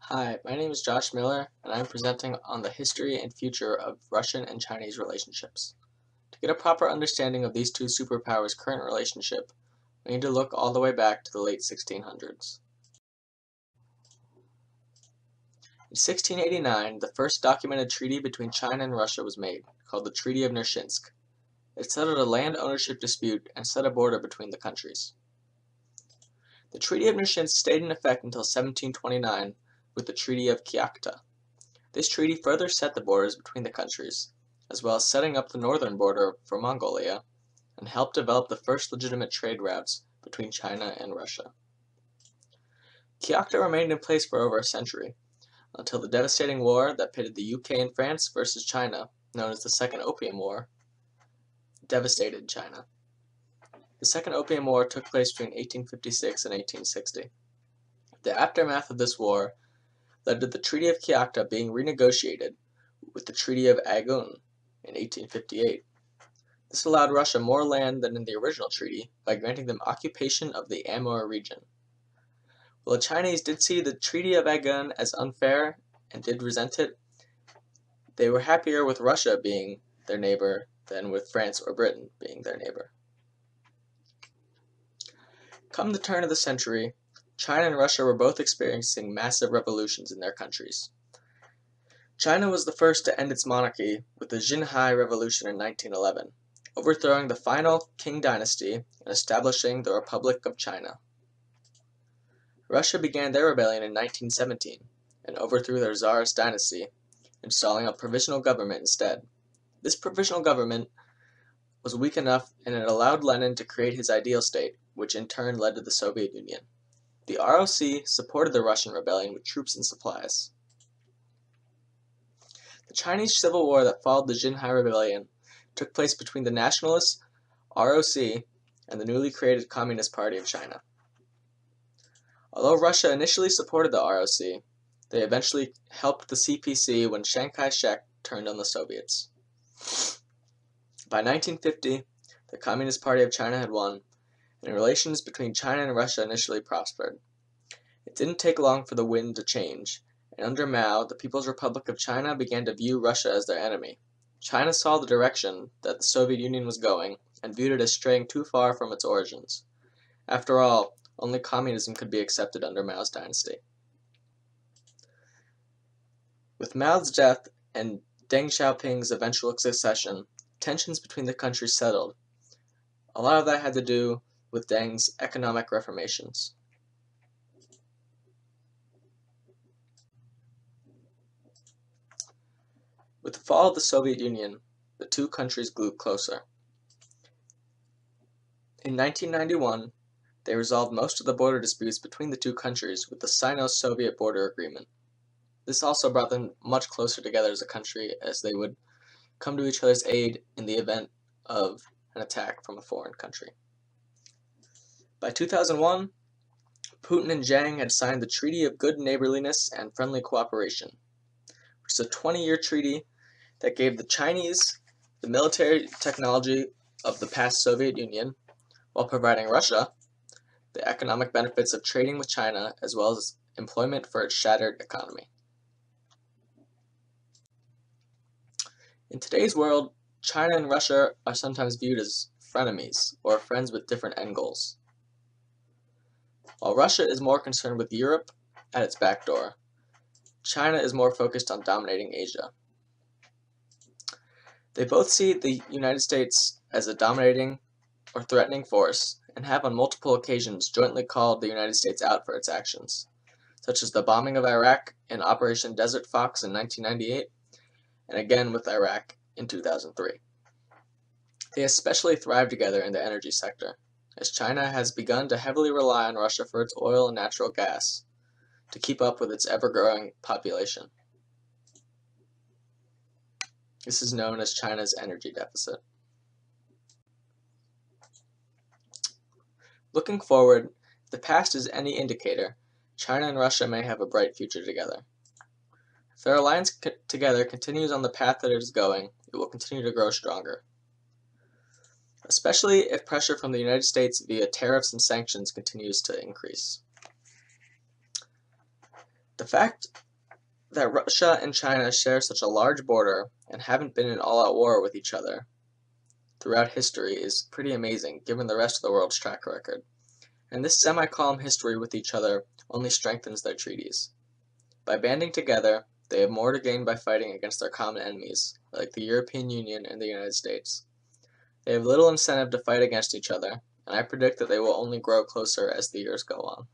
Hi, my name is Josh Miller, and I'm presenting on the history and future of Russian and Chinese relationships. To get a proper understanding of these two superpowers' current relationship, we need to look all the way back to the late 1600s. In 1689, the first documented treaty between China and Russia was made, called the Treaty of Nershinsk. It settled a land ownership dispute and set a border between the countries. The Treaty of Nershinsk stayed in effect until 1729 with the Treaty of Kyakhta. This treaty further set the borders between the countries, as well as setting up the northern border for Mongolia, and helped develop the first legitimate trade routes between China and Russia. Kyakhta remained in place for over a century, until the devastating war that pitted the UK and France versus China, known as the Second Opium War, devastated China. The Second Opium War took place between 1856 and 1860. The aftermath of this war led to the Treaty of Kyakhta being renegotiated with the Treaty of Agun in 1858. This allowed Russia more land than in the original treaty by granting them occupation of the Amur region. While the Chinese did see the Treaty of Agun as unfair and did resent it, they were happier with Russia being their neighbor than with France or Britain being their neighbor. Come the turn of the century, China and Russia were both experiencing massive revolutions in their countries. China was the first to end its monarchy with the Xinhai Revolution in 1911, overthrowing the final Qing dynasty and establishing the Republic of China. Russia began their rebellion in 1917 and overthrew their Tsarist dynasty, installing a provisional government instead. This provisional government was weak enough and it allowed Lenin to create his ideal state, which in turn led to the Soviet Union. The ROC supported the Russian rebellion with troops and supplies. The Chinese Civil War that followed the Xinhai Rebellion took place between the nationalist ROC and the newly created Communist Party of China. Although Russia initially supported the ROC, they eventually helped the CPC when Chiang Kai-shek turned on the Soviets. By 1950, the Communist Party of China had won, and relations between China and Russia initially prospered. It didn't take long for the wind to change, and under Mao, the People's Republic of China began to view Russia as their enemy. China saw the direction that the Soviet Union was going and viewed it as straying too far from its origins. After all, only communism could be accepted under Mao's dynasty. With Mao's death and Deng Xiaoping's eventual succession, tensions between the countries settled. A lot of that had to do with Deng's economic reformations. With the fall of the Soviet Union, the two countries grew closer. In 1991, they resolved most of the border disputes between the two countries with the Sino-Soviet Border Agreement. This also brought them much closer together as a country, as they would come to each other's aid in the event of an attack from a foreign country. By 2001, Putin and Jiang had signed the Treaty of Good Neighborliness and Friendly Cooperation, which is a 20-year treaty that gave the Chinese the military technology of the past Soviet Union, while providing Russia the economic benefits of trading with China as well as employment for its shattered economy. In today's world, China and Russia are sometimes viewed as frenemies, or friends with different end goals. While Russia is more concerned with Europe at its back door, China is more focused on dominating Asia. They both see the United States as a dominating or threatening force and have on multiple occasions jointly called the United States out for its actions, such as the bombing of Iraq in Operation Desert Fox in 1998 and again with Iraq in 2003. They especially thrive together in the energy sector, as China has begun to heavily rely on Russia for its oil and natural gas to keep up with its ever-growing population. This is known as China's energy deficit. Looking forward, if the past is any indicator, China and Russia may have a bright future together. If their alliance together continues on the path that it is going, it will continue to grow stronger. Especially if pressure from the United States via tariffs and sanctions continues to increase. The The fact that Russia and China share such a large border and haven't been in all-out war with each other throughout history is pretty amazing given the rest of the world's track record, and this semi-calm history with each other only strengthens their treaties. By banding together, they have more to gain by fighting against their common enemies, like the European Union and the United States. They have little incentive to fight against each other, and I predict that they will only grow closer as the years go on.